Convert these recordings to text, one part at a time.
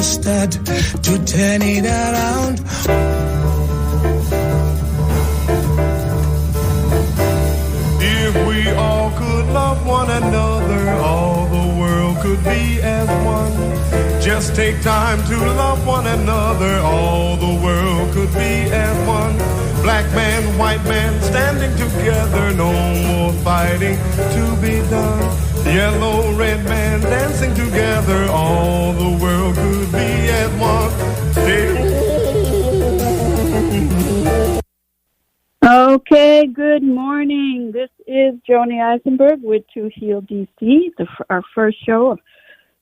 start to turn it around. If we all could love one another, all the world could be as one. Just take time to love one another, all the world could be as one. Black man, white man, standing together, no more fighting to be done. Yellow, red man, dancing together, all the world could be as one. Okay, good morning. This is Joni Eisenberg with To Heal DC, our first show of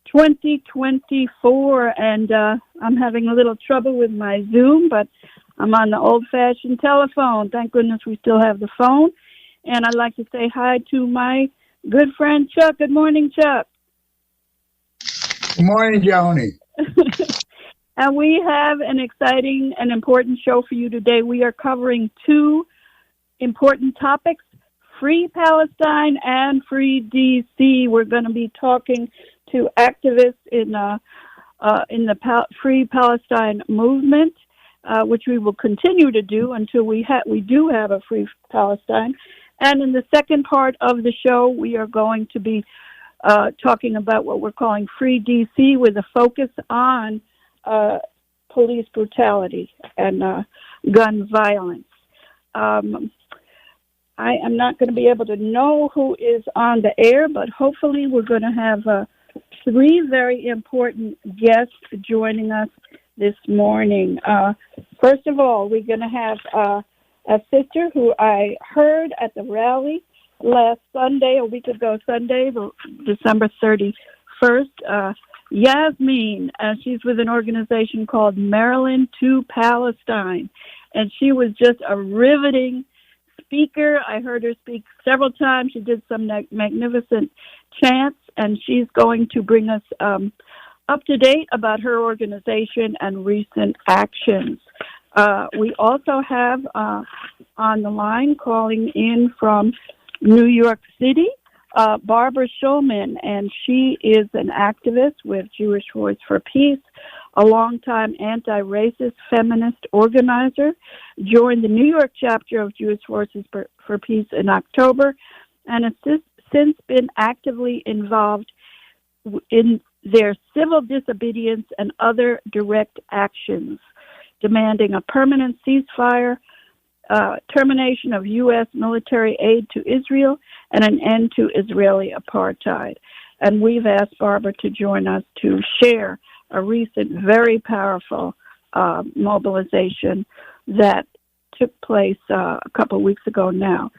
2024, and I'm having a little trouble with my Zoom, but I'm on the old-fashioned telephone. Thank goodness we still have the phone, and I'd like to say hi to my good friend Chuck. Good morning, Chuck. Good morning, Joni. And we have an exciting and important show for you today. We are covering two important topics, Free Palestine and Free DC. We're going to be talking to activists in the Free Palestine movement, which we will continue to do until we do have a Free Palestine. And in the second part of the show, we are going to be talking about what we're calling Free DC, with a focus on police brutality and gun violence. I am not going to be able to know who is on the air, but hopefully we're going to have three very important guests joining us this morning. First of all, we're going to have a sister who I heard at the rally last Sunday, a week ago Sunday, December 31st. Yasmin, she's with an organization called Maryland to Palestine, and she was just a riveting speaker. I heard her speak several times. She did some magnificent chants, and she's going to bring us up to date about her organization and recent actions. We also have on the line, calling in from New York City, Barbara Schulman, and she is an activist with Jewish Voice for Peace, a longtime anti-racist feminist organizer, joined the New York chapter of Jewish Voices for Peace in October, and has since been actively involved in their civil disobedience and other direct actions, demanding a permanent ceasefire, termination of U.S. military aid to Israel, and an end to Israeli apartheid. And we've asked Barbara to join us to share a recent, very powerful mobilization that took place a couple of weeks ago now.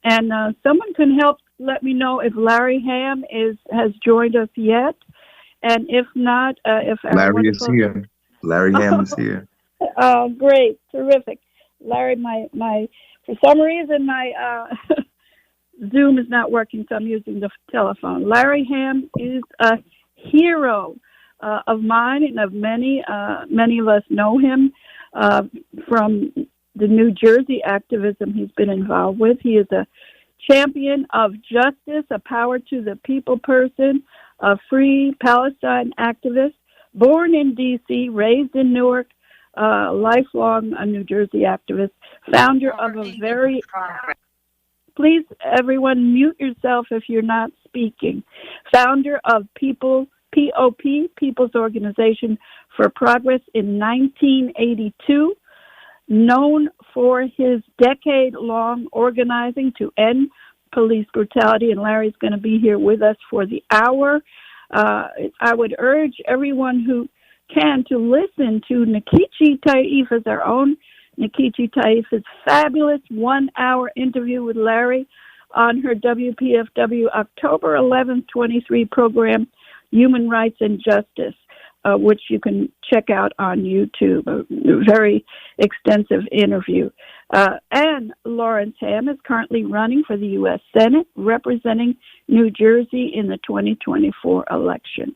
And someone can help let me know if Larry Hamm has joined us yet. And if not, if Larry is here. Larry Hamm is here. Oh, great. Terrific. Larry, my for some reason, my Zoom is not working, so I'm using the telephone. Larry Hamm is a hero of mine and of many. Many of us know him from the New Jersey activism he's been involved with. He is a champion of justice, a power to the people person, a free Palestine activist, born in D.C., raised in Newark, lifelong New Jersey activist, founder of a very... Please, everyone, mute yourself if you're not speaking. Founder of POP, People's Organization for Progress, in 1982, known for his decade-long organizing to end police brutality, and Larry's going to be here with us for the hour. I would urge everyone who can to listen to Nikichi Taifa's, our own Nikichi Taifa's fabulous 1-hour interview with Larry on her WPFW October 11th, 23 program, Human Rights and Justice, which you can check out on YouTube. A very extensive interview. And Lawrence Hamm is currently running for the U.S. Senate, representing New Jersey in the 2024 election.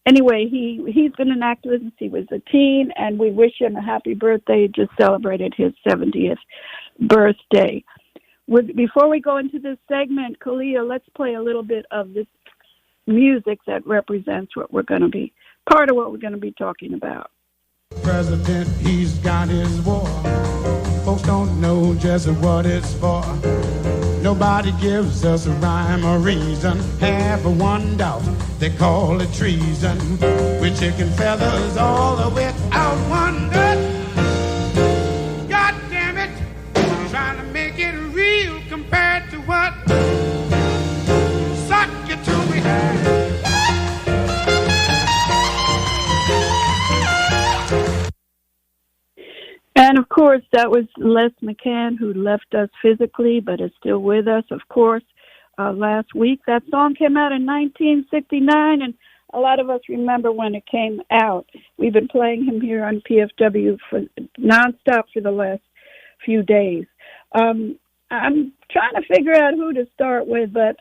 Anyway, he's been an activist since he was a teen, and we wish him a happy birthday. He just celebrated his 70th birthday. Before we go into this segment, Kalia, let's play a little bit of this music that represents what we're going to be, part of what we're going to be talking about. President, he's got his war. Folks don't know just what it's for. Nobody gives us a rhyme or reason. Half of one doubt, they call it treason. With chicken feathers all without one gut. God damn it, trying to make it real compared to what suck you to me. And of course, that was Les McCann, who left us physically, but is still with us, of course, last week. That song came out in 1969, and a lot of us remember when it came out. We've been playing him here on PFW for nonstop for the last few days. I'm trying to figure out who to start with, but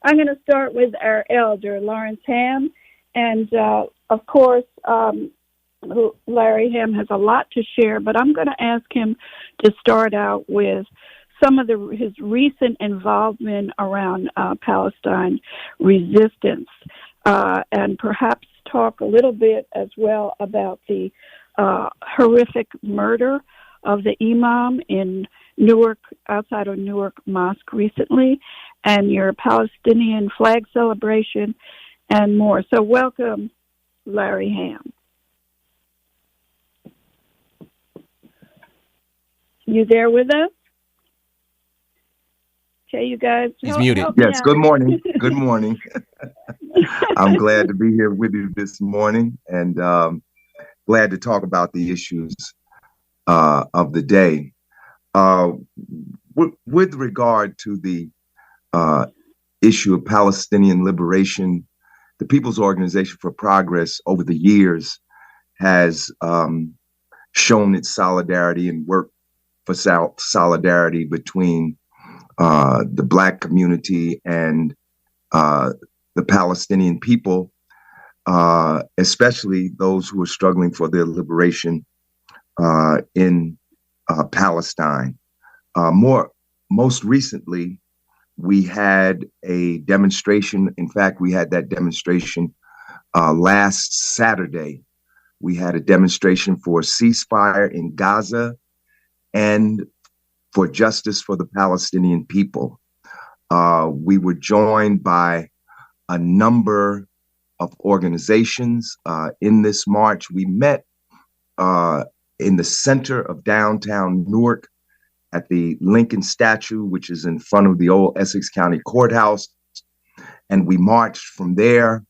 I'm going to start with our elder, Larry Hamm, and of course, Larry Hamm has a lot to share, but I'm going to ask him to start out with some of his recent involvement around Palestine resistance, and perhaps talk a little bit as well about the horrific murder of the imam in Newark, outside of Newark Mosque recently, and your Palestinian flag celebration and more. So welcome, Larry Hamm. You there with us? Okay, you guys. He's muted. Yes, good morning. Good morning. I'm glad to be here with you this morning, and glad to talk about the issues of the day. With regard to the issue of Palestinian liberation, the People's Organization for Progress over the years has shown its solidarity and worked for solidarity between the Black community and the Palestinian people, especially those who are struggling for their liberation in Palestine. Most recently, we had a demonstration. In fact, we had that demonstration last Saturday. We had a demonstration for a ceasefire in Gaza and for justice for the Palestinian people. We were joined by a number of organizations in this march. We met in the center of downtown Newark at the Lincoln statue, which is in front of the old Essex County Courthouse. And we marched from there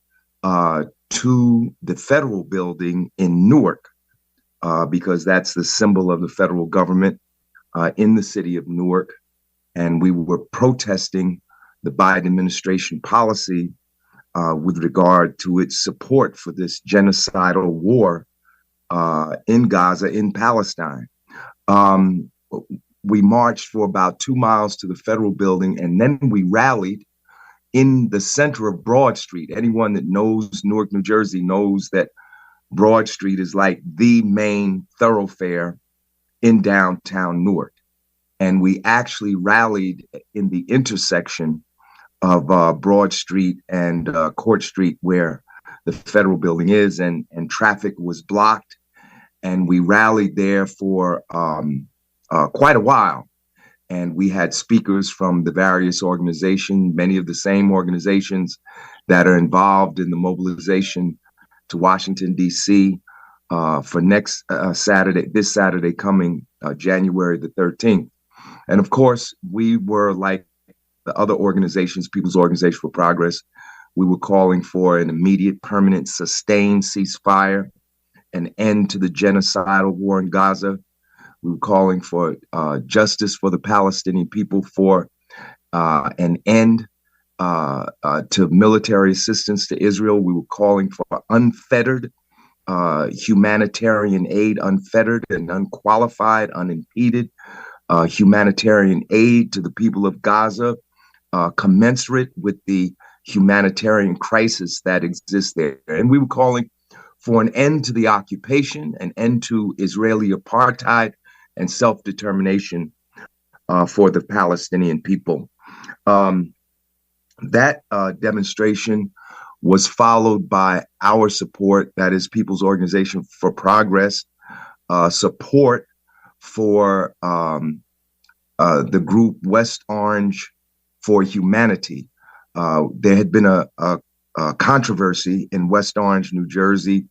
to the federal building in Newark, because that's the symbol of the federal government in the city of Newark. And we were protesting the Biden administration policy with regard to its support for this genocidal war in Gaza, in Palestine. We marched for about 2 miles to the federal building, and then we rallied in the center of Broad Street. Anyone that knows Newark, New Jersey knows that Broad Street is like the main thoroughfare in downtown Newark. And we actually rallied in the intersection of Broad Street and Court Street, where the federal building is, and traffic was blocked. And we rallied there for quite a while. And we had speakers from the various organizations, many of the same organizations that are involved in the mobilization to Washington, D.C. For next Saturday, this Saturday coming, January the 13th. And of course, we were like the other organizations, People's Organization for Progress. We were calling for an immediate, permanent, sustained ceasefire, an end to the genocidal war in Gaza. We were calling for justice for the Palestinian people, for an end to military assistance to Israel. We were calling for unfettered humanitarian aid, unfettered and unqualified, unimpeded humanitarian aid to the people of Gaza, commensurate with the humanitarian crisis that exists there. And we were calling for an end to the occupation, an end to Israeli apartheid, and self-determination for the Palestinian people. That demonstration was followed by our support, that is People's Organization for Progress, support for the group West Orange for Humanity. There had been a controversy in West Orange, New Jersey,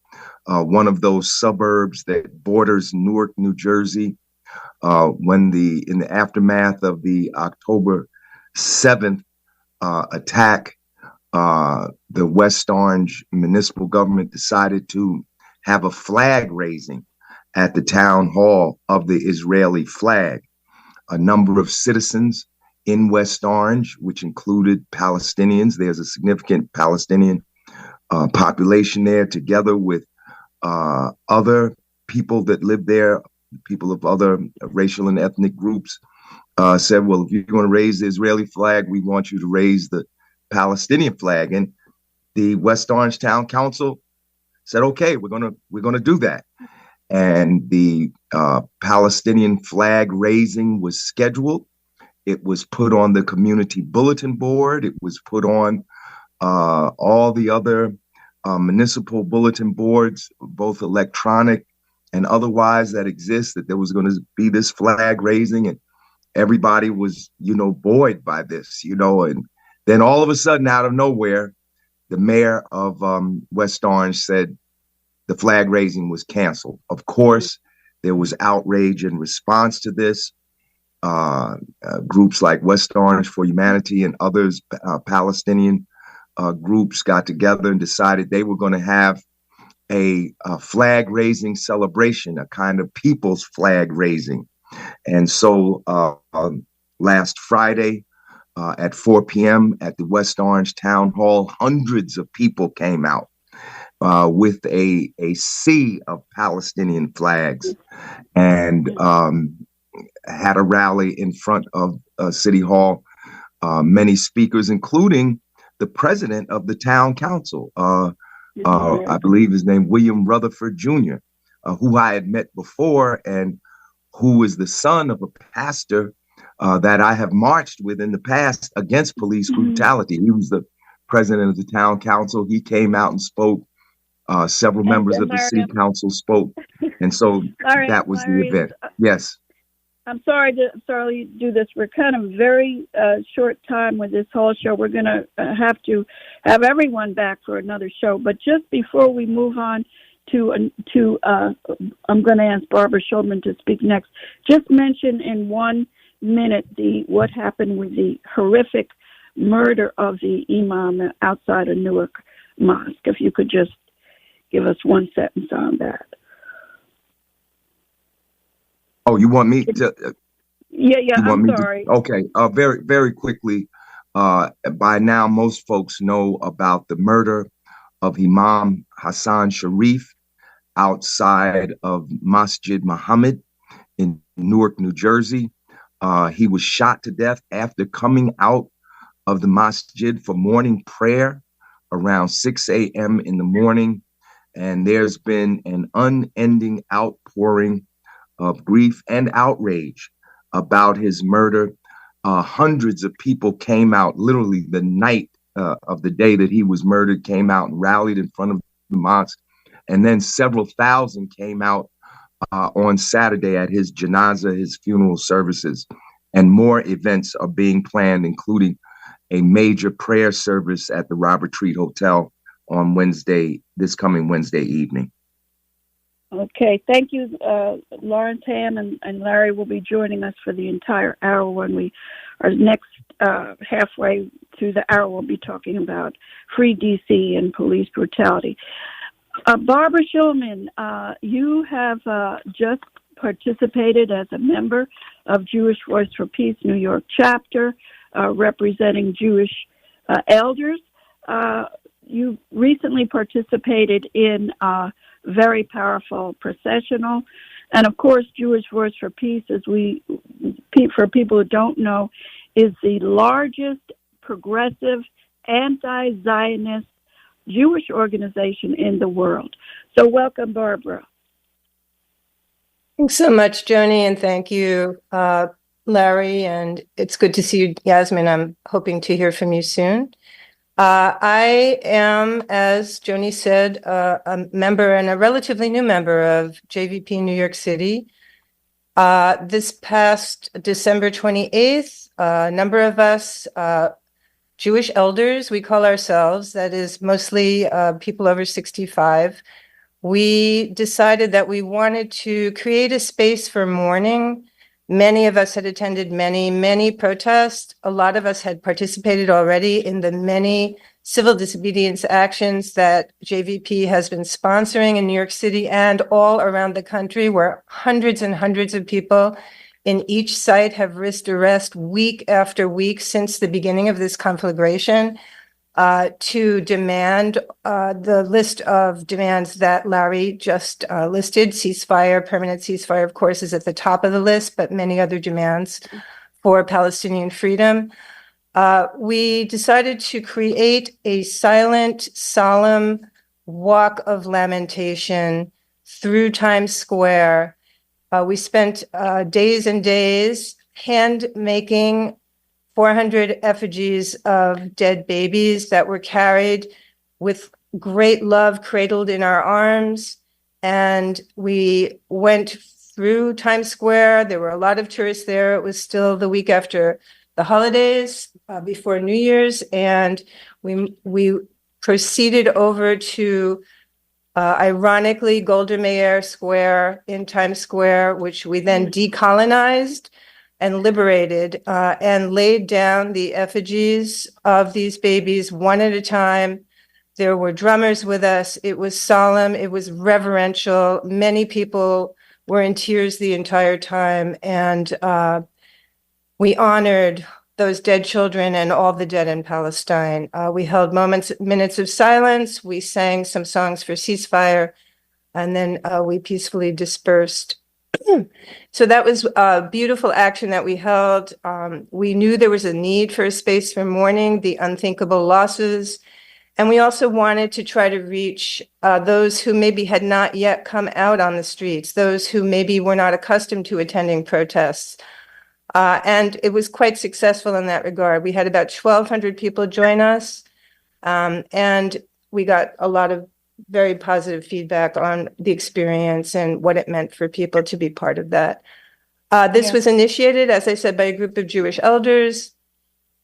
one of those suburbs that borders Newark, New Jersey, when in the aftermath of the October 7th attack, the West Orange municipal government decided to have a flag raising at the town hall of the Israeli flag. A number of citizens in West Orange, which included Palestinians. There's a significant Palestinian population there, together with other people that live there, people of other racial and ethnic groups, said, well, if you're going to raise the Israeli flag, we want you to raise the Palestinian flag. And the West Orange Town Council said, okay, we're gonna do that. And the Palestinian flag raising was scheduled. It was put on the community bulletin board. It was put on all the other municipal bulletin boards, both electronic and otherwise, that exist, that there was going to be this flag raising, and everybody was, buoyed by this, and then all of a sudden, out of nowhere, the mayor of West Orange said the flag raising was canceled. Of course, there was outrage in response to this. Groups like West Orange for Humanity and others, Palestinian groups, got together and decided they were going to have a flag raising celebration, a kind of people's flag raising. And so last Friday at 4 p.m. at the West Orange Town Hall, hundreds of people came out with a sea of Palestinian flags and had a rally in front of City Hall. Many speakers, including the president of the town council, I believe his name, William Rutherford Jr., who I had met before and who is the son of a pastor that I have marched with in the past against police brutality. He was the president of the town council. He came out and spoke. Several members of the city council spoke. And so that was the event. Yes. I'm sorry to do this. We're kind of very short time with this whole show. We're going to have everyone back for another show. But just before we move on to I'm going to ask Barbara Schulman to speak next. Just mention in 1 minute what happened with the horrific murder of the imam outside of Newark Mosque. If you could just give us one sentence on that. Oh, you want me to? Yeah. I'm sorry. Okay. Very, very quickly. By now, most folks know about the murder of Imam Hassan Sharif outside of Masjid Muhammad in Newark, New Jersey. He was shot to death after coming out of the masjid for morning prayer around 6 a.m. in the morning. And there's been an unending outpouring of grief and outrage about his murder. Hundreds of people came out literally the night of the day that he was murdered, came out and rallied in front of the mosque. And then several thousand came out on Saturday at his janazah, his funeral services. And more events are being planned, including a major prayer service at the Robert Treat Hotel on this coming Wednesday evening. Okay, thank you. Lawrence Hamm and Larry will be joining us for the entire hour. When we are next halfway through the hour, we'll be talking about Free DC and police brutality. Barbara Schulman, you have just participated as a member of Jewish Voice for Peace New York chapter, representing Jewish elders. You recently participated in a very powerful processional. And of course, Jewish Voice for Peace, for people who don't know, is the largest progressive anti-Zionist Jewish organization in the world. So welcome, Barbara. Thanks so much, Joni, and thank you, Larry. And it's good to see you, Yasmin. I'm hoping to hear from you soon. I am, as Joni said, a member and a relatively new member of JVP New York City. This past December 28th, a number of us, Jewish elders, we call ourselves, that is mostly people over 65, we decided that we wanted to create a space for mourning. Many of us had attended many protests. A lot of us had participated already in the many civil disobedience actions that JVP has been sponsoring in New York City and all around the country, where hundreds and hundreds of people in each site have risked arrest week after week since the beginning of this conflagration. To demand the list of demands that Larry just listed. Ceasefire, permanent ceasefire, of course, is at the top of the list, but many other demands for Palestinian freedom. We decided to create a silent, solemn walk of lamentation through Times Square. We spent days and days hand making 400 effigies of dead babies that were carried with great love, cradled in our arms. And we went through Times Square. There were a lot of tourists there. It was still the week after the holidays, before New Year's. And we proceeded over to, ironically, Golda Meir Square in Times Square, which we then decolonized and liberated, and laid down the effigies of these babies one at a time. There were drummers with us. It was solemn. It was reverential. Many people were in tears the entire time. And we honored those dead children and all the dead in Palestine. We held minutes of silence. We sang some songs for ceasefire, and then we peacefully dispersed. So that was a beautiful action that we held. We knew there was a need for a space for mourning the unthinkable losses. And we also wanted to try to reach those who maybe had not yet come out on the streets, those who maybe were not accustomed to attending protests. And it was quite successful in that regard. We had about 1,200 people join us, and we got a lot of very positive feedback on the experience and what it meant for people to be part of that. This was initiated, as I said, by a group of Jewish elders,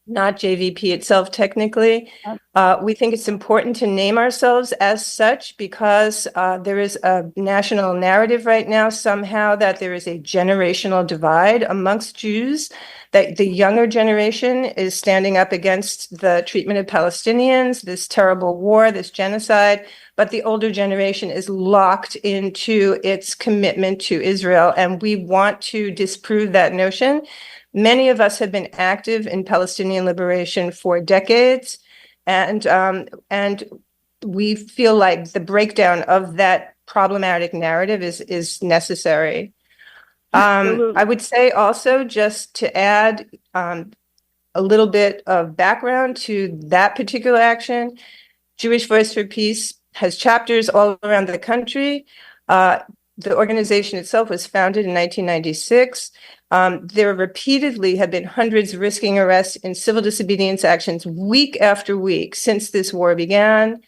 not JVP itself technically. We think it's important to name ourselves as such because there is a national narrative right now somehow that there is a generational divide amongst Jews, that the younger generation is standing up against the treatment of Palestinians, this terrible war, this genocide, but the older generation is locked into its commitment to Israel, and we want to disprove that notion. Many of us have been active in Palestinian liberation for decades, and we feel like the breakdown of that problematic narrative is necessary. I would say also, just to add a little bit of background to that particular action, Jewish Voice for Peace has chapters all around the country. The organization itself was founded in 1996. There repeatedly have been hundreds risking arrest in civil disobedience actions week after week since this war began.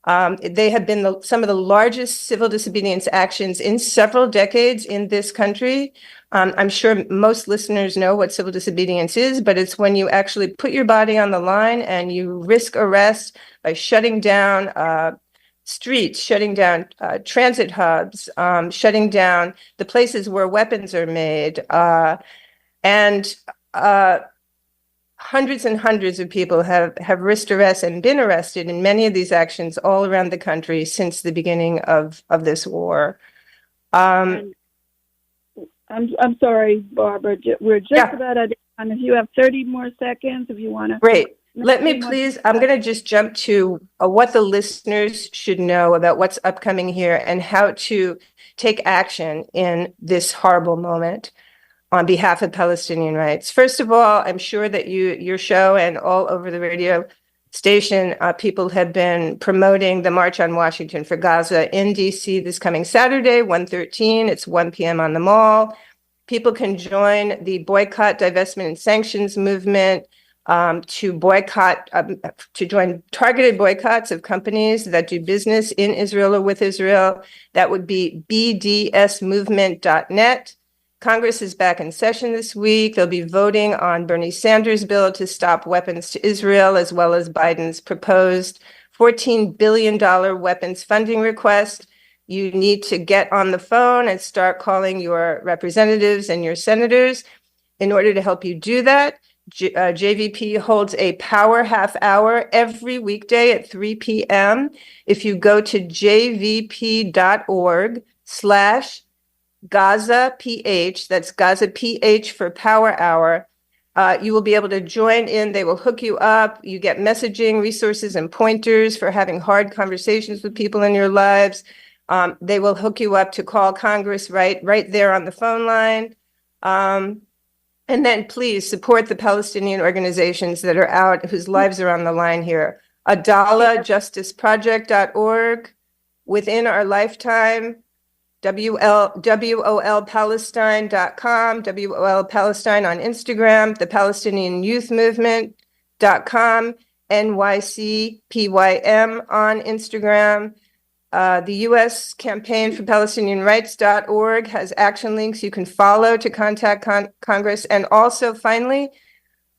They have been some of the largest civil disobedience actions in several decades in this country. I'm sure most listeners know what civil disobedience is, but it's when you actually put your body on the line and you risk arrest by shutting down streets, shutting down transit hubs, shutting down the places where weapons are made. And hundreds and hundreds of people have risked arrest and been arrested in many of these actions all around the country since the beginning of this war. I'm sorry, Barbara. We're just about out of time. If you have 30 more seconds, if you want to. Great. Let me please, I'm going to just jump to what the listeners should know about what's upcoming here and how to take action in this horrible moment on behalf of Palestinian rights. First of all, I'm sure that your show and all over the radio station, people have been promoting the March on Washington for Gaza in DC this coming Saturday, 1/13. It's 1 p.m. on the Mall. People can join the boycott, divestment, and sanctions movement to boycott, to join targeted boycotts of companies that do business in Israel or with Israel. That would be bdsmovement.net. Congress is back in session this week. They'll be voting on Bernie Sanders' bill to stop weapons to Israel, as well as Biden's proposed $14 billion weapons funding request. You need to get on the phone and start calling your representatives and your senators in order to help you do that. JVP holds a power half hour every weekday at 3 p.m. If you go to jvp.org/Gaza PH, that's Gaza PH for power hour, you will be able to join in. They will hook you up. You get messaging, resources, and pointers for having hard conversations with people in your lives. They will hook you up to call Congress right there on the phone line. And then please support the Palestinian organizations that are out, whose lives are on the line here. AdalaJusticeProject.org, Within Our Lifetime, WOLPalestine.com, WOL Palestine on Instagram, the Palestinian Youth Movement.com, NYCPYM on Instagram. The U.S. Campaign for Palestinian Rights.org has action links you can follow to contact Congress. And also, finally,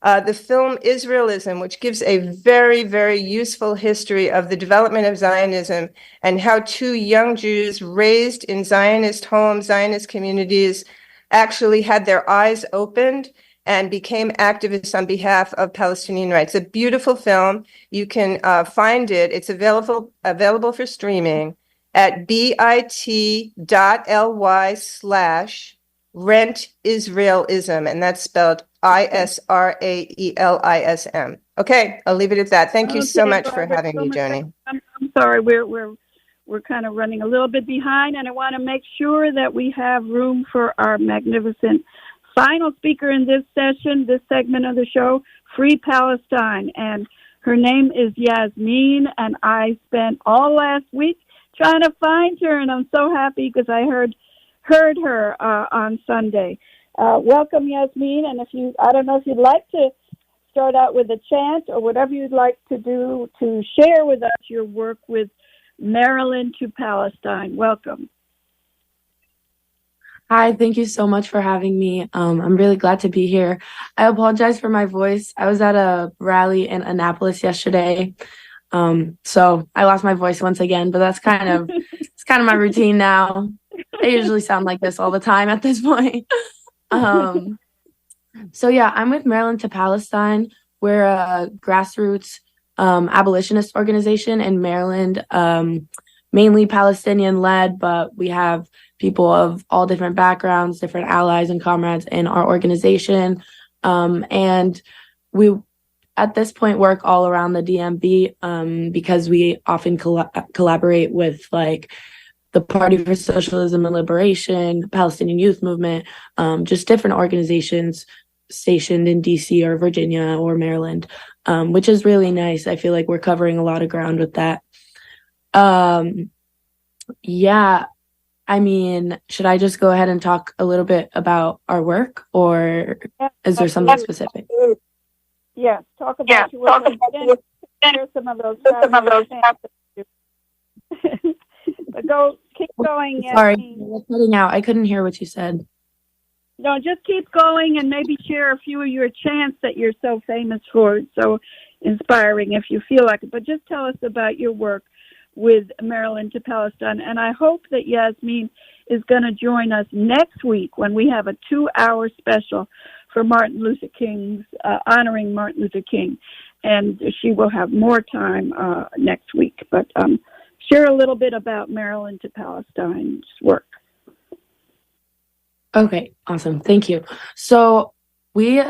the film Israelism, which gives a very, very useful history of the development of Zionism and how two young Jews raised in Zionist homes, Zionist communities, actually had their eyes opened and became activists on behalf of Palestinian rights. A beautiful film. You can find it. It's available for streaming at bit.ly/rentisraelism, and that's spelled ISRAELISM. Okay, I'll leave it at that. Thank you so much for having me, Joni. I'm sorry, we're kind of running a little bit behind, and I want to make sure that we have room for our magnificent final speaker in this session, this segment of the show, Free Palestine. And her name is Yasmin, and I spent all last week trying to find her, and I'm so happy because I heard her on Sunday. Welcome, Yasmin, and I don't know if you'd like to start out with a chant or whatever you'd like to do to share with us your work with Maryland to Palestine. Welcome. Hi, thank you so much for having me. I'm really glad to be here. I apologize for my voice. I was at a rally in Annapolis yesterday, so I lost my voice once again, but it's kind of my routine now. I usually sound like this all the time at this point. So yeah, I'm with Maryland to Palestine. We're a grassroots abolitionist organization in Maryland, mainly Palestinian-led, but we have people of all different backgrounds, different allies and comrades in our organization. And we, at this point, work all around the DMV because we often collaborate with like the Party for Socialism and Liberation, Palestinian Youth Movement, just different organizations stationed in DC or Virginia or Maryland, which is really nice. I feel like we're covering a lot of ground with that. Yeah, I mean, should I just go ahead and talk a little bit about our work, or is there something specific? Yes, talk about your work. Share some of those. But keep going. Sorry, you're cutting out. I couldn't hear what you said. No, just keep going and maybe share a few of your chants that you're so famous for. It's so inspiring if you feel like it. But just tell us about your work with Maryland to Palestine. And I hope that Yasmin is going to join us next week when we have a 2-hour special for Martin Luther King's, honoring Martin Luther King. And she will have more time next week. But share a little bit about Maryland to Palestine's work. Okay, awesome. Thank you. So we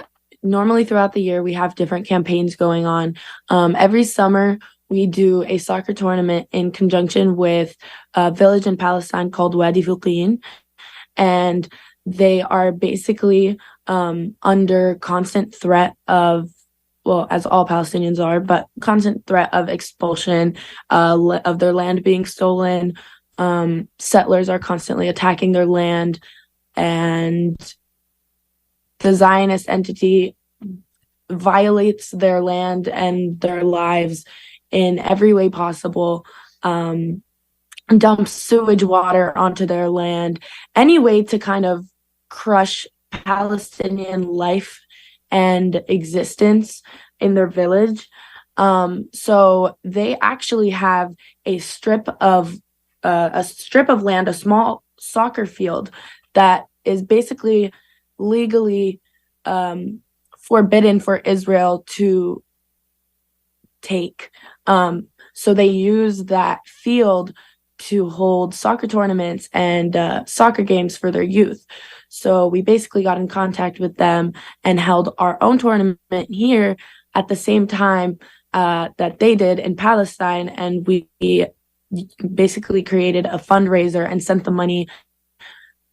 normally throughout the year, we have different campaigns going on. Every summer, we do a soccer tournament in conjunction with a village in Palestine called Wadi Fuqin. And they are basically under constant threat of, well, as all Palestinians are, but constant threat of expulsion, of their land being stolen. Settlers are constantly attacking their land. And the Zionist entity violates their land and their lives in every way possible, dumps sewage water onto their land, any way to kind of crush Palestinian life and existence in their village. So they actually have a strip of land, a small soccer field that is basically legally forbidden for Israel to take. So they use that field to hold soccer tournaments and soccer games for their youth. So we basically got in contact with them and held our own tournament here at the same time that they did in Palestine. And we basically created a fundraiser and sent the money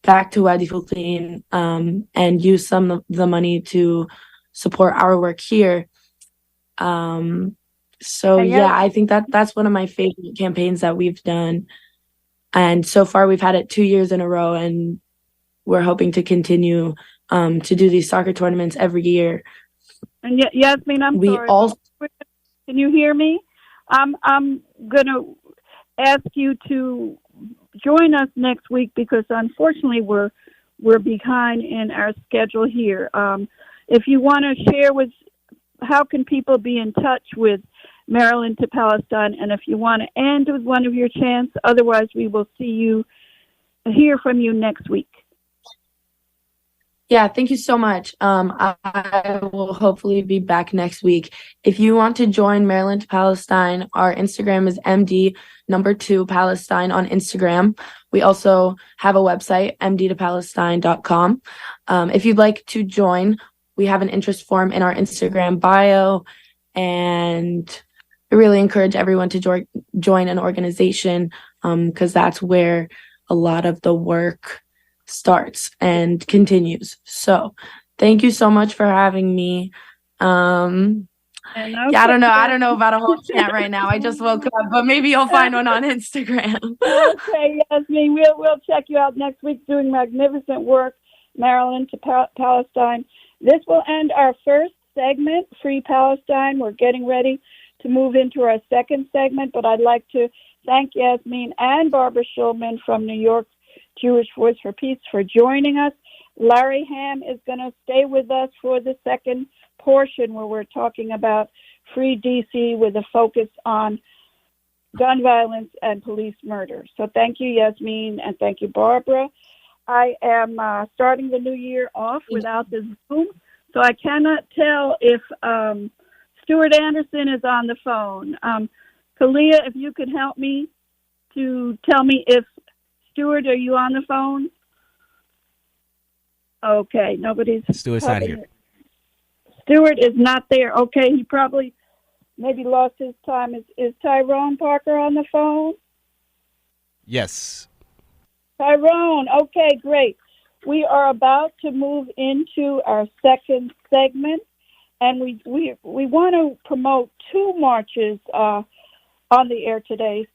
back to Wadi Fuqin, and used some of the money to support our work here. So yeah, I think that's one of my favorite campaigns that we've done. And so far we've had it 2 years in a row, and we're hoping to continue to do these soccer tournaments every year. And Yasmin, I'm sorry. Can you hear me? I'm going to ask you to join us next week because unfortunately we're behind in our schedule here. If you want to share how can people be in touch with Maryland to Palestine, and if you want to end with one of your chants, otherwise we will hear from you next week. Yeah, thank you so much. I will hopefully be back next week. If you want to join Maryland to Palestine, our Instagram is MD2 Palestine on Instagram. We also have a website, mdtopalestine.com. If you'd like to join, we have an interest form in our Instagram bio, and I really encourage everyone to join an organization because that's where a lot of the work starts and continues. So thank you so much for having me. I don't know about a whole chant right now. I just woke up, but maybe you'll find one on Instagram. Okay, Yasmin, we'll check you out next week doing magnificent work, Maryland to Palestine. This will end our first segment, Free Palestine. We're getting ready to move into our second segment, but I'd like to thank Yasmin and Barbara Schulman from New York Jewish Voice for Peace for joining us. Larry Hamm is going to stay with us for the second portion where we're talking about Free DC with a focus on gun violence and police murder. So thank you, Yasmin, and thank you, Barbara. I am starting the new year off without the Zoom, so I cannot tell if Stuart Anderson is on the phone. Kalia, if you could help me to tell me if Stuart, are you on the phone? Okay, nobody's. Stuart's not here. Stuart is not there. Okay, he probably maybe lost his time. Is Tyrone Parker on the phone? Yes. Tyrone, okay, great. We are about to move into our second segment, and we want to promote two marches on the air today.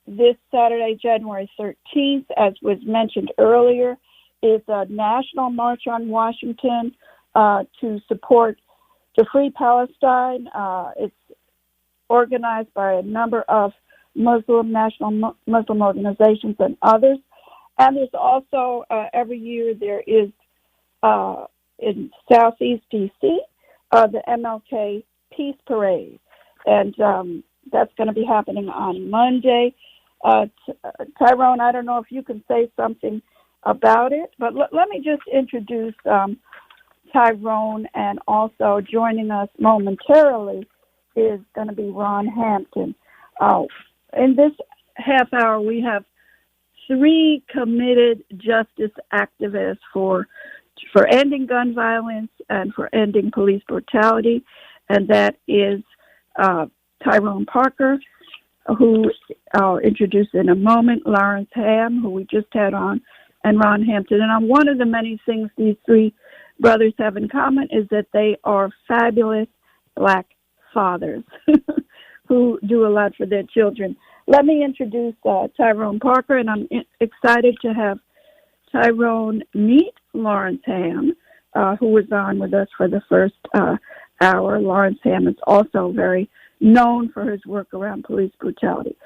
This Saturday, January 13th, as was mentioned earlier, is a national march on Washington to support the Free Palestine. It's organized by a number of national Muslim organizations and others. And there's also, every year there is, in Southeast D.C., the MLK Peace Parade. And that's going to be happening on Monday. Tyrone, I don't know if you can say something about it, but let me just introduce Tyrone, and also joining us momentarily is going to be Ron Hampton. In this half hour, we have three committed justice activists for ending gun violence and for ending police brutality, and that is Tyrone Parker, who I'll introduce in a moment, Larry Hamm, who we just had on, and Ron Hampton. And one of the many things these three brothers have in common is that they are fabulous Black fathers who do a lot for their children. Let me introduce Tyrone Parker, and I'm excited to have Tyrone meet Lawrence Hamm. who was on with us for the first hour. Lawrence Hamm is also very known for his work around police brutality.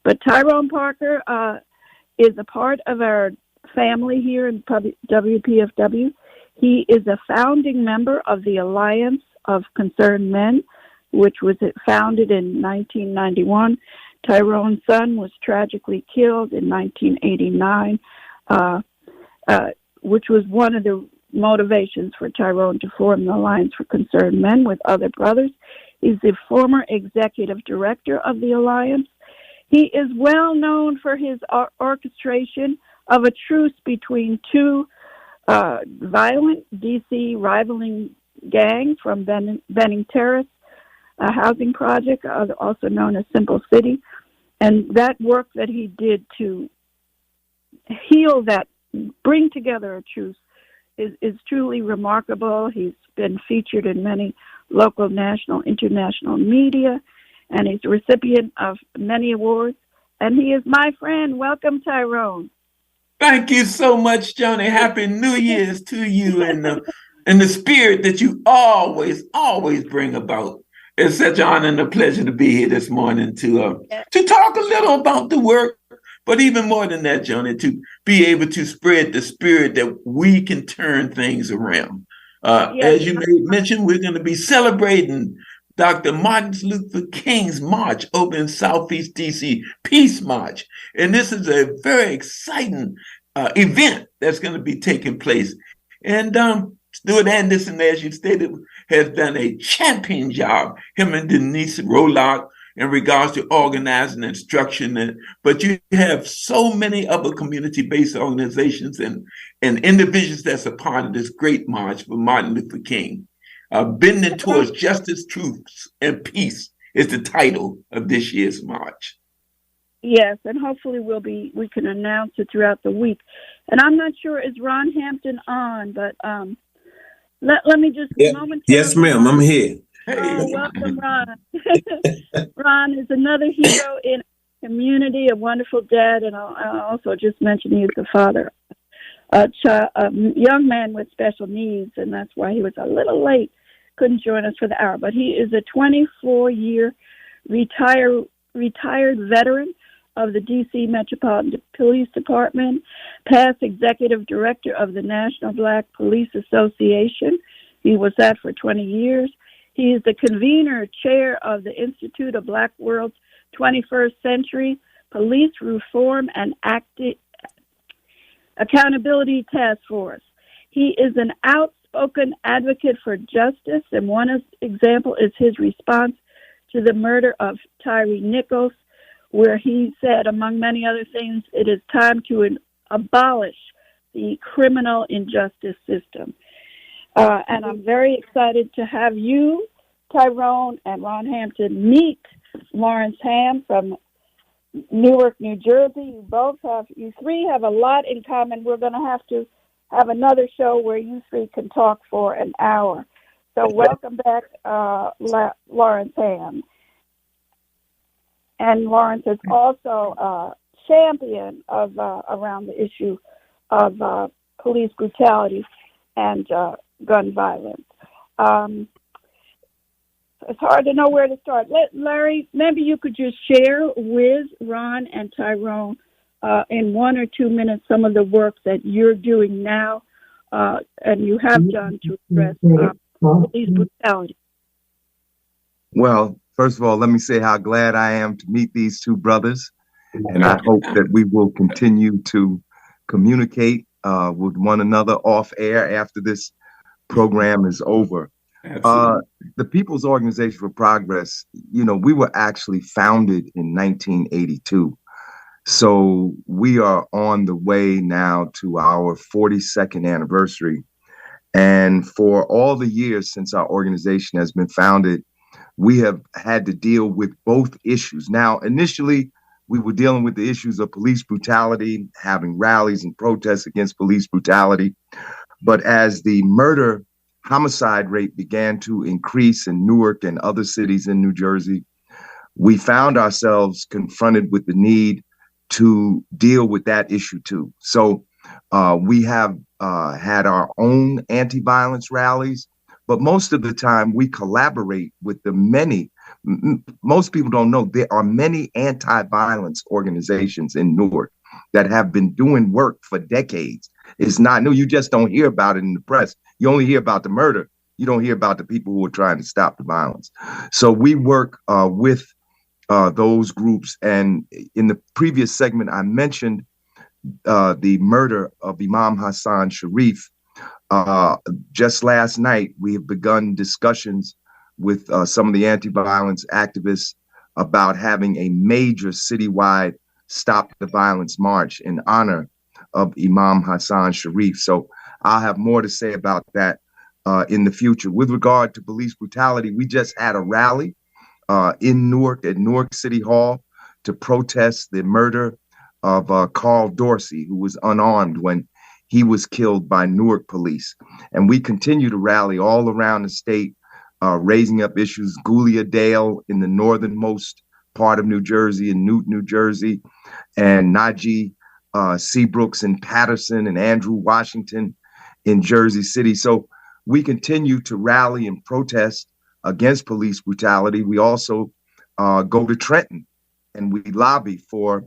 But Tyrone Parker is a part of our family here in WPFW. He is a founding member of the Alliance of Concerned Men, which was founded in 1991. Tyrone's son was tragically killed in 1989, which was one of the motivations for Tyrone to form the Alliance for Concerned Men with other brothers. He's the former executive director of the Alliance. He is well known for his orchestration of a truce between two violent D.C. rivaling gangs from Benning Terrace, a housing project, also known as Simple City. And that work that he did to heal that, bring together a truce, is truly remarkable. He's been featured in many local, national, international media, and he's a recipient of many awards. And he is my friend. Welcome, Tyrone. Thank you so much, Joni. Happy New Year's to you, and the spirit that you always bring about. It's such an honor and a pleasure to be here this morning to talk a little about the work, but even more than that, Joni, to be able to spread the spirit that we can turn things around. As you mentioned, we're going to be celebrating Dr. Martin Luther King's march over in Southeast DC, Peace March. And this is a very exciting event that's going to be taking place. And Stuart Anderson, as you stated, has done a champion job, him and Denise Rolock, in regards to organizing and structuring. But you have so many other community-based organizations and individuals that's a part of this great march for Martin Luther King. Bending Towards Justice, Truth, and Peace is the title of this year's march. Yes, and hopefully we can announce it throughout the week. And I'm not sure, is Ron Hampton on, but let me just momentarily... Yes, ma'am, I'm here. Welcome, Ron. Ron is another hero in the community, a wonderful dad, and I'll also just mention he's the father of a young man with special needs, and that's why he was a little late, couldn't join us for the hour. But he is a 24-year retired veteran of the D.C. Metropolitan Police Department, past executive director of the National Black Police Association. He was that for 20 years. He is the convener, chair of the Institute of Black World's 21st Century Police Reform and Accountability Task Force. He is an outspoken advocate for justice, and one example is his response to the murder of Tyree Nichols, where he said, among many other things, it is time to abolish the criminal injustice system. And I'm very excited to have you, Tyrone, and Ron Hampton meet Lawrence Hamm from Newark, New Jersey. You three have a lot in common. We're going to have another show where you three can talk for an hour. So welcome back, Lawrence Hamm. And Lawrence is also a champion of around the issue of police brutality and gun violence. It's hard to know where to start. Larry, maybe you could just share with Ron and Tyrone in 1 or 2 minutes some of the work that you're doing now and you have done to address police brutality. Well, first of all, let me say how glad I am to meet these two brothers. And I hope that we will continue to communicate with one another off air after this program is over. The People's Organization for Progress, we were actually founded in 1982. So we are on the way now to our 42nd anniversary. And for all the years since our organization has been founded, we have had to deal with both issues. Now, initially, we were dealing with the issues of police brutality, having rallies and protests against police brutality. But as the homicide rate began to increase in Newark and other cities in New Jersey, we found ourselves confronted with the need to deal with that issue too. So we have had our own anti-violence rallies, but most of the time we collaborate with the many. Most people don't know there are many anti-violence organizations in Newark that have been doing work for decades. It's not new. You just don't hear about it in the press. You only hear about the murder. You don't hear about the people who are trying to stop the violence. So we work with those groups. And in the previous segment, I mentioned the murder of Imam Hassan Sharif. Just last night, we have begun discussions with some of the anti-violence activists about having a major citywide Stop the Violence March in honor of Imam Hassan Sharif. So I'll have more to say about that in the future. With regard to police brutality, we just had a rally in Newark at Newark City Hall to protest the murder of Carl Dorsey, who was unarmed when he was killed by Newark police. And we continue to rally all around the state, raising up issues. Goulia Dale in the northernmost part of New Jersey, in Newton, New Jersey, and Najee Seabrooks in Patterson, and Andrew Washington in Jersey City. So we continue to rally and protest against police brutality. We also go to Trenton and we lobby for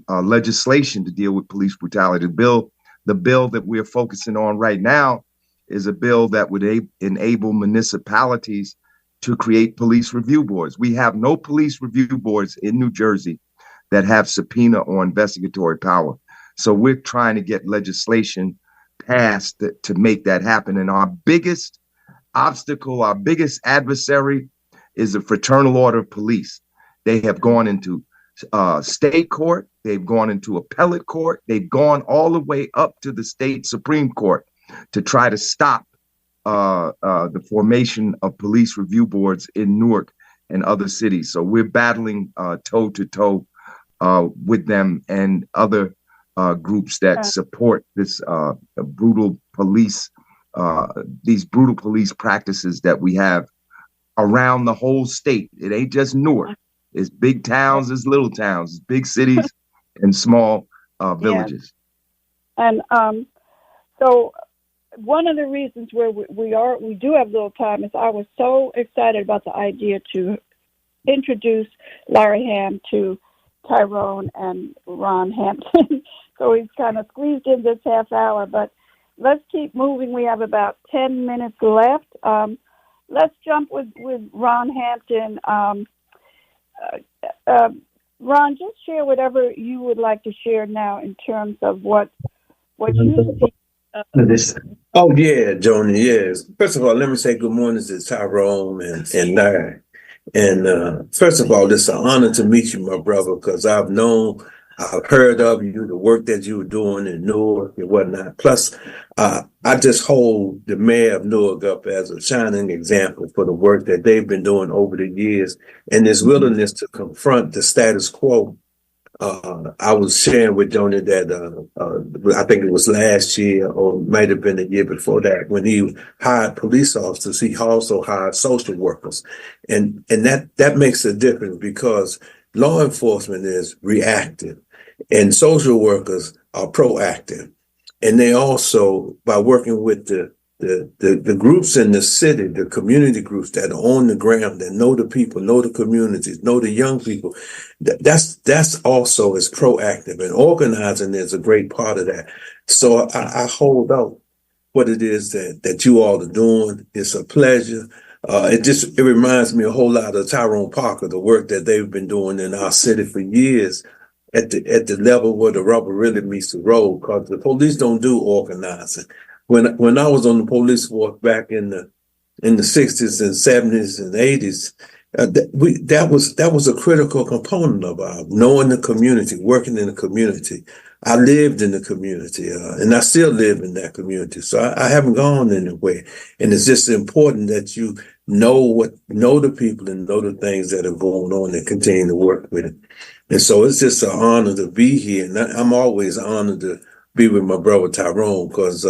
legislation to deal with police brutality. The bill that we're focusing on right now is a bill that would enable municipalities to create police review boards. We have no police review boards in New Jersey that have subpoena or investigatory power. So we're trying to get legislation passed to make that happen. And our biggest obstacle, our biggest adversary is the Fraternal Order of Police. They have gone into state court, they've gone into appellate court, they've gone all the way up to the state Supreme Court to try to stop the formation of police review boards in Newark and other cities. So we're battling toe to toe with them and other groups that support this brutal police, these brutal police practices that we have around the whole state. It ain't just Newark. It's big towns, it's little towns, it's big cities and small villages. And so one of the reasons where we do have little time is I was so excited about the idea to introduce Larry Hamm to Tyrone and Ron Hampton. So he's kind of squeezed in this half hour, but let's keep moving. We have about 10 minutes left. Let's jump with Ron Hampton. Ron, just share whatever you would like to share now in terms of what you see. Oh, yeah, Joni, yes. First of all, let me say good morning to Tyrone and Larry. And first of all, it's an honor to meet you, my brother, because I've heard of you, the work that you were doing in Newark and whatnot. Plus, I just hold the mayor of Newark up as a shining example for the work that they've been doing over the years and this willingness to confront the status quo. I was sharing with Joni that I think it was last year or might have been the year before that when he hired police officers, he also hired social workers. And that makes a difference because law enforcement is reactive and social workers are proactive. And they also, by working with the groups in the city, the community groups that are on the ground, that know the people, know the communities, know the young people, that's also is proactive, and organizing is a great part of that. So I hold out what it is that you all are doing. It's a pleasure. It reminds me a whole lot of Tyrone Parker, the work that they've been doing in our city for years at the level where the rubber really meets the road, because the police don't do organizing. When I was on the police force back in the 60s and 70s and 80s, that was a critical component of our knowing the community, working in the community. I lived in the community, and I still live in that community. So I haven't gone anywhere. And it's just important that you know the people and know the things that are going on and continue to work with it. And so it's just an honor to be here. And I'm always honored to be with my brother Tyrone, because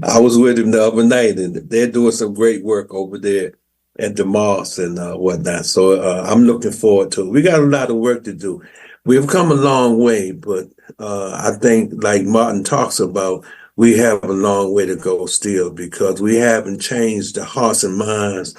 I was with him the other night, and they're doing some great work over there at the mosque and whatnot. So I'm looking forward to it. We got a lot of work to do. we've come a long way, but I think, like Martin talks about, we have a long way to go still because we haven't changed the hearts and minds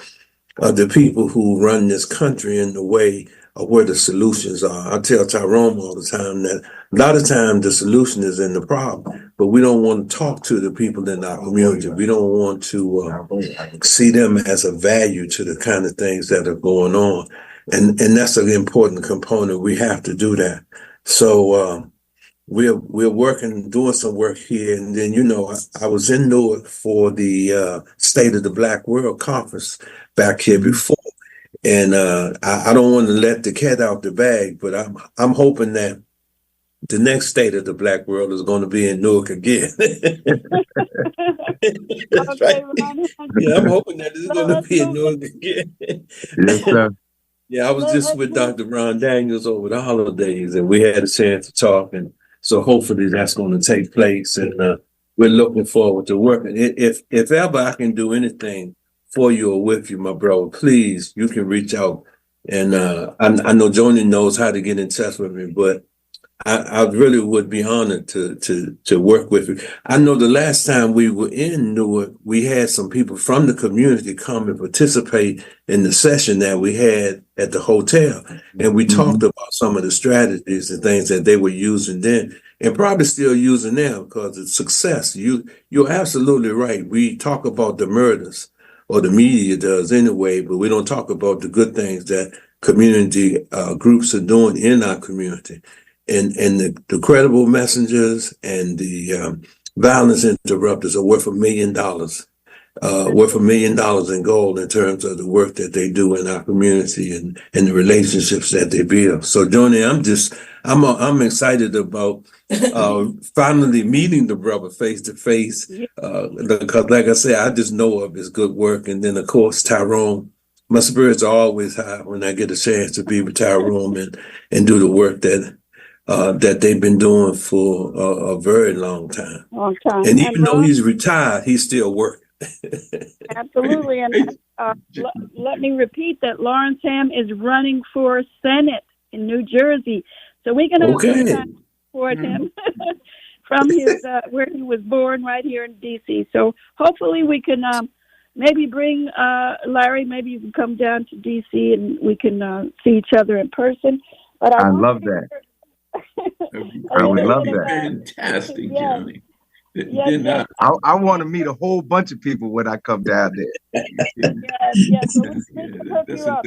of the people who run this country in the way of where the solutions are. I tell Tyrone all the time that a lot of times the solution is in the problem, but we don't want to talk to the people in our community. We don't want to see them as a value to the kind of things that are going on. And that's an important component. We have to do that. So we're working, doing some work here. And then, I was in Newark for the State of the Black World Conference back here before. And I don't want to let the cat out the bag, but I'm hoping that the next State of the Black World is going to be in Newark again. That's right. Yeah, I'm hoping that it's going to be in Newark again. Yes, sir. Yeah, I was just with Dr. Ron Daniels over the holidays, and we had a chance to talk, and so hopefully that's going to take place, and we're looking forward to working. If ever I can do anything for you or with you, my bro, please, you can reach out, and I know Joni knows how to get in touch with me, but I really would be honored to work with you. I know the last time we were in Newark, we had some people from the community come and participate in the session that we had at the hotel. And we talked about some of the strategies and things that they were using then and probably still using now because it's success. You're absolutely right. We talk about the murders, or the media does anyway, but we don't talk about the good things that community groups are doing in our community. And the credible messengers and the violence interrupters are worth $1 million, worth $1 million in gold in terms of the work that they do in our community and the relationships that they build. So, Joni, I'm excited about finally meeting the brother face to face because, like I said, I just know of his good work, and then of course Tyrone. My spirits are always high when I get a chance to be with Tyrone and do the work that they've been doing for a very long time. And even though he's retired, he's still working. Absolutely. And let me repeat that Larry Hamm is running for Senate in New Jersey. So we're going to support him from his where he was born, right here in D.C. So hopefully we can maybe bring Larry, maybe you can come down to D.C. and we can see each other in person. But I love that. I would love that. Fantastic, Johnny. Yes. I want to meet a whole bunch of people when I come down there. Yes. So we can hook you up.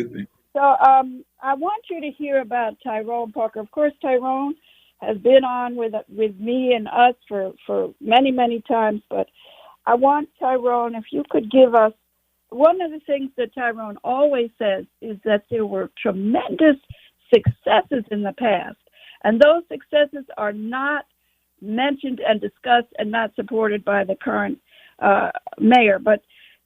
So I want you to hear about Tyrone Parker. Of course, Tyrone has been on with me and us for many, many times. But I want Tyrone, if you could give us, one of the things that Tyrone always says is that there were tremendous successes in the past. And those successes are not mentioned and discussed and not supported by the current mayor. But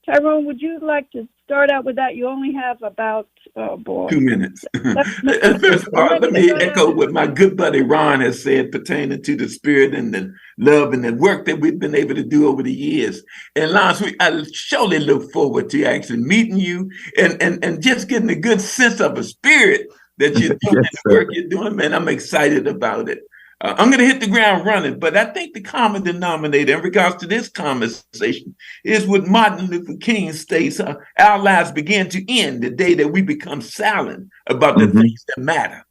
Tyrone, would you like to start out with that? You only have about 2 minutes. First of all, let me echo what my good buddy Ron has said pertaining to the spirit and the love and the work that we've been able to do over the years. And Lance, I surely look forward to actually meeting you and just getting a good sense of a spirit that you're doing, the work you're doing, man. I'm excited about it. I'm going to hit the ground running, but I think the common denominator in regards to this conversation is what Martin Luther King states, our lives begin to end the day that we become silent about the things that matter.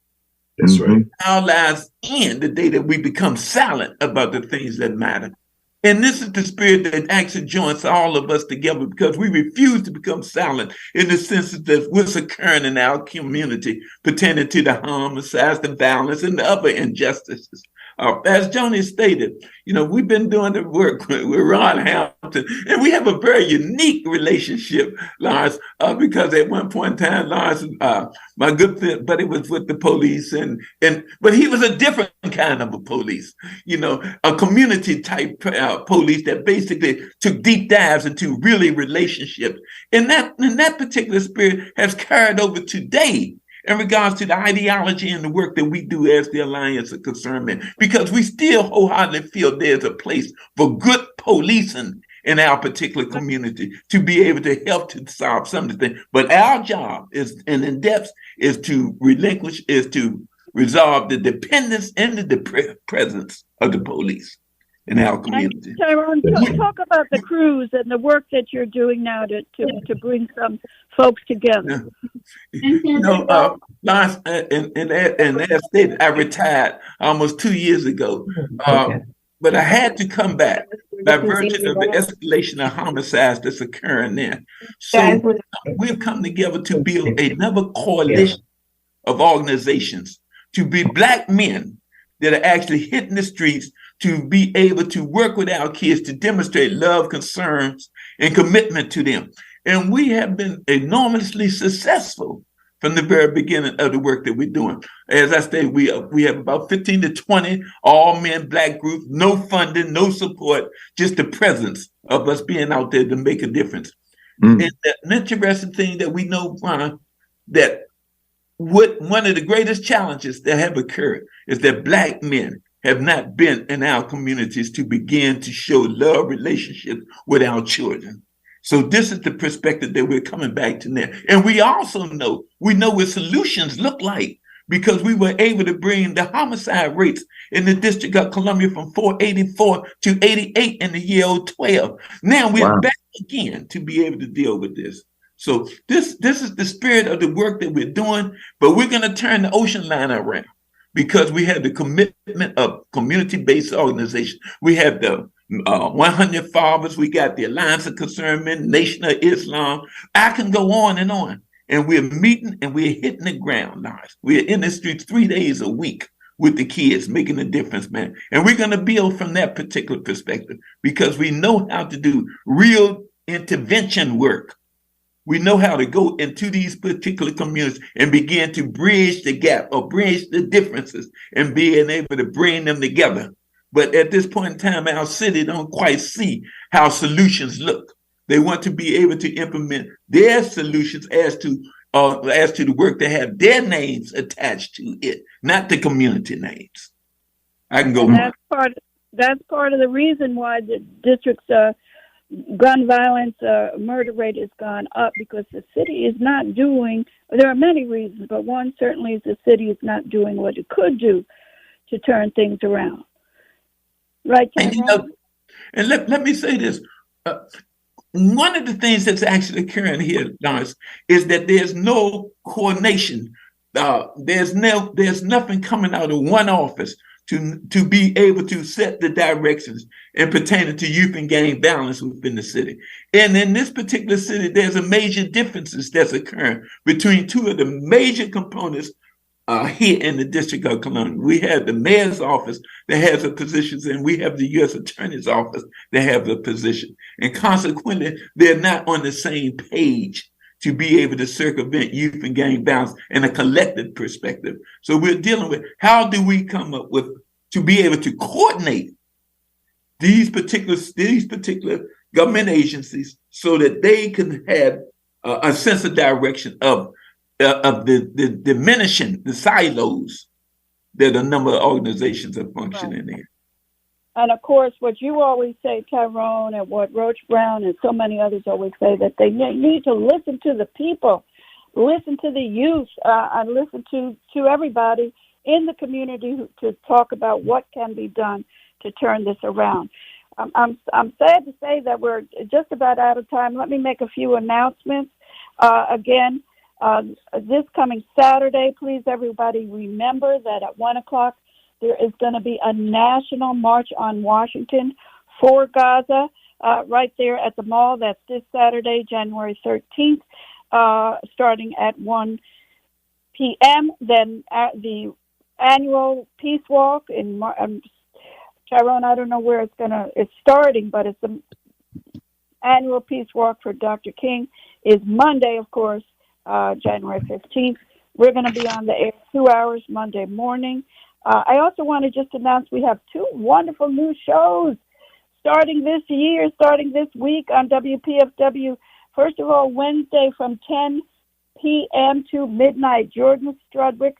That's right. Our lives end the day that we become silent about the things that matter. And this is the spirit that actually joins all of us together because we refuse to become silent in the sense that what's occurring in our community pertaining to the homicides, the violence, and the other injustices. As Joni stated, we've been doing the work with Ron Hampton, and we have a very unique relationship, Lars, because at one point in time, Lars, my good buddy was with the police, but he was a different kind of a police, a community type police that basically took deep dives into really relationships. And that particular spirit has carried over today in regards to the ideology and the work that we do as the Alliance of Concerned Men, because we still wholeheartedly feel there's a place for good policing in our particular community to be able to help to solve some of the things. But our job is, and in depth, is to relinquish, is to resolve the dependence and the presence of the police in our community. Tyrone, talk about the cruise and the work that you're doing now to bring some folks together. Last, and as stated, I retired almost 2 years ago, but I had to come back by virtue of the escalation of homicides that's occurring there. So we've come together to build another coalition of organizations, to be Black men that are actually hitting the streets to be able to work with our kids to demonstrate love, concerns, and commitment to them. And we have been enormously successful from the very beginning of the work that we're doing. As I stated, we have about 15 to 20 all men Black groups, no funding, no support, just the presence of us being out there to make a difference. And an interesting thing that we know, Ron, that one of the greatest challenges that have occurred is that Black men have not been in our communities to begin to show love relationships with our children. So this is the perspective that we're coming back to now. And we also know what solutions look like, because we were able to bring the homicide rates in the District of Columbia from 484 to 88 in the year 2012. Now we're back again to be able to deal with this. So this is the spirit of the work that we're doing, but we're going to turn the ocean line around, because we have the commitment of community-based organizations. We have the 100 Fathers, we got the Alliance of Concerned Men, Nation of Islam. I can go on. And we're meeting and we're hitting the ground, guys. We're in the streets 3 days a week with the kids, making a difference, man. And we're going to build from that particular perspective, because we know how to do real intervention work. We know how to go into these particular communities and begin to bridge the gap or bridge the differences and being able to bring them together. But at this point in time, our city don't quite see how solutions look. They want to be able to implement their solutions as to the work that have their names attached to it, not the community names. I can go on. That's part of the reason why the district's gun violence murder rate has gone up, because the city is not doing, there are many reasons, but one certainly is the city is not doing what it could do to turn things around. Right, Tyrone? And let me say this. One of the things that's actually occurring here, Lawrence, is that there's no coordination. There's nothing coming out of one office to be able to set the directions and pertaining to youth and gang violence within the city. And in this particular city, there's a major differences that's occurring between two of the major components here in the District of Columbia. We have the mayor's office that has the positions, and we have the U.S. Attorney's office that have the position. And consequently, they're not on the same page to be able to circumvent youth and gang violence in a collective perspective. So we're dealing with, how do we come up with, to be able to coordinate these particular government agencies so that they can have a sense of direction of the diminishing the silos that a number of organizations are functioning in. And of course, what you always say, Tyrone, and what Roach Brown and so many others always say, that they need to listen to the people, listen to the youth, and listen to everybody in the community to talk about what can be done to turn this around. I'm sad to say that we're just about out of time. Let me make a few announcements. Again, this coming Saturday, please everybody remember that at 1 o'clock, there is going to be a national march on Washington for Gaza right there at the mall. That's this Saturday, January 13th, starting at 1 p.m. Then the annual Peace Walk in Tyrone, I don't know where it's starting, but it's the annual Peace Walk for Dr. King is Monday, of course, January 15th. We're going to be on the air 2 hours Monday morning. I also want to just announce we have two wonderful new shows starting this week on WPFW. First of all, Wednesday from 10 p.m. to midnight, Jordan Strudwick.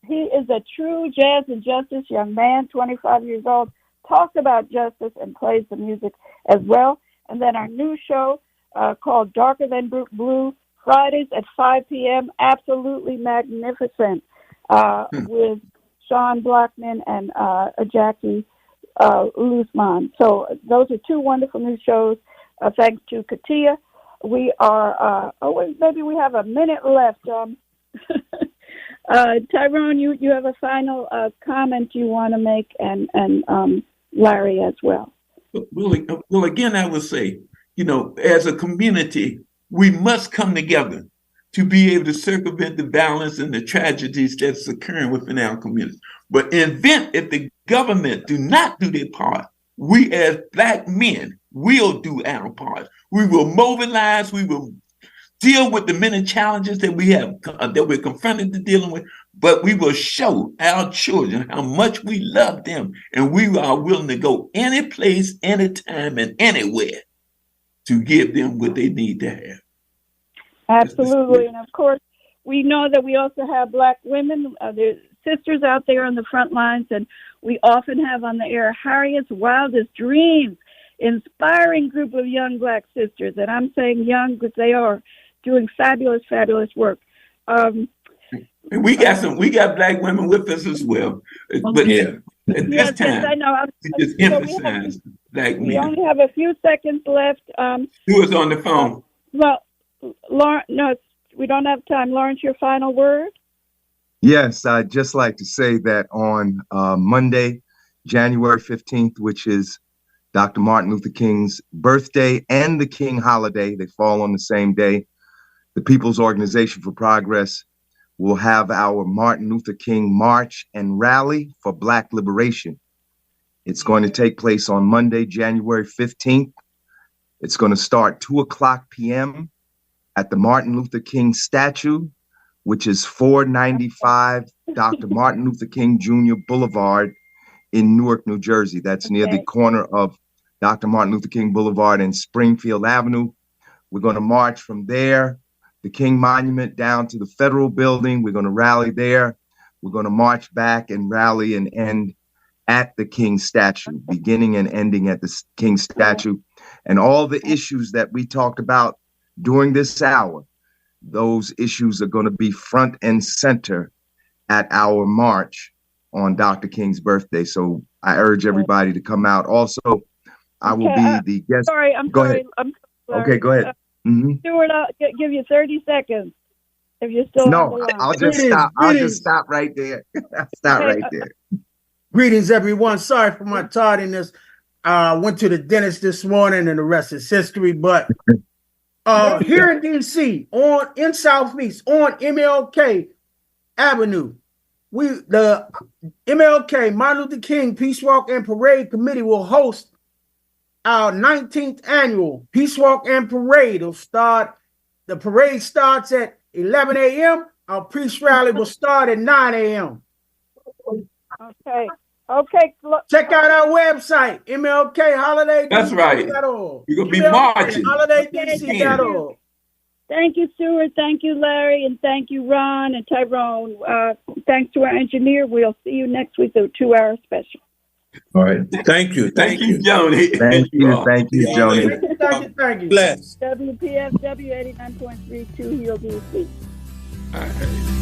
He is a true jazz and justice young man, 25 years old, talks about justice and plays the music as well. And then our new show called Darker Than Blue, Fridays at 5 p.m., absolutely magnificent, with Sean Blackman and Jackie Luzman. So those are two wonderful new shows. Thanks to Katia. We are, maybe we have a minute left. Tyrone, you have a final comment you want to make, and Larry as well. Well, again, I would say, as a community, we must come together to be able to circumvent the violence and the tragedies that's occurring within our community. But if the government do not do their part, we as Black men will do our part. We will mobilize, we will deal with the many challenges that we have, that we're confronted to dealing with, but we will show our children how much we love them, and we are willing to go any place, anytime, and anywhere to give them what they need to have. Absolutely. And of course, we know that we also have Black women, there's sisters out there on the front lines, and we often have on the air Harriet's Wildest Dreams, inspiring group of young Black sisters. And I'm saying young because they are doing fabulous, fabulous work. We got Black women with us as well. But at this time, I know. we just emphasize Black men. We only have a few seconds left. Who is on the phone? Well, Lawrence, no, we don't have time. Lawrence, your final word? Yes, I'd just like to say that on Monday, January 15th, which is Dr. Martin Luther King's birthday and the King holiday, they fall on the same day, the People's Organization for Progress will have our Martin Luther King March and Rally for Black Liberation. It's going to take place on Monday, January 15th. It's going to start 2:00 p.m. at the Martin Luther King statue, which is 495 Dr. Martin Luther King Jr. Boulevard in Newark, New Jersey. That's near the corner of Dr. Martin Luther King Boulevard and Springfield Avenue. We're going to march from there, the King Monument, down to the Federal Building. We're going to rally there. We're going to march back and rally and end at the King statue, beginning and ending at the King statue. And all the issues that we talked about during this hour, those issues are going to be front and center at our march on Dr. King's birthday. So I urge everybody to come out. Also, I will be the guest. Sorry, I'm go sorry. Ahead. I'm sorry. Okay, go ahead. Stuart, I'll give you 30 seconds if you're still No, on the line. I'll just stop. I'll just stop right there. Right there. Greetings, everyone. Sorry for my tardiness. Went to the dentist this morning, and the rest is history. But here in DC, in Southeast, on MLK Avenue, the MLK Martin Luther King Peace Walk and Parade Committee will host our 19th annual Peace Walk and Parade. The parade starts at 11 a.m. Our peace rally will start at 9 a.m. Okay. Check out our website, MLK Holiday. That's right. You're going to be marching. HolidayDC.org. Thank you, Stuart. Thank you, Larry. And thank you, Ron and Tyrone. Thanks to our engineer. We'll see you next week with a 2-hour special. All right. Thank you. Thank you, Joni. Thank you, Joni. Thank you. Bless. WPFW 89.32 Hill, DC. All right.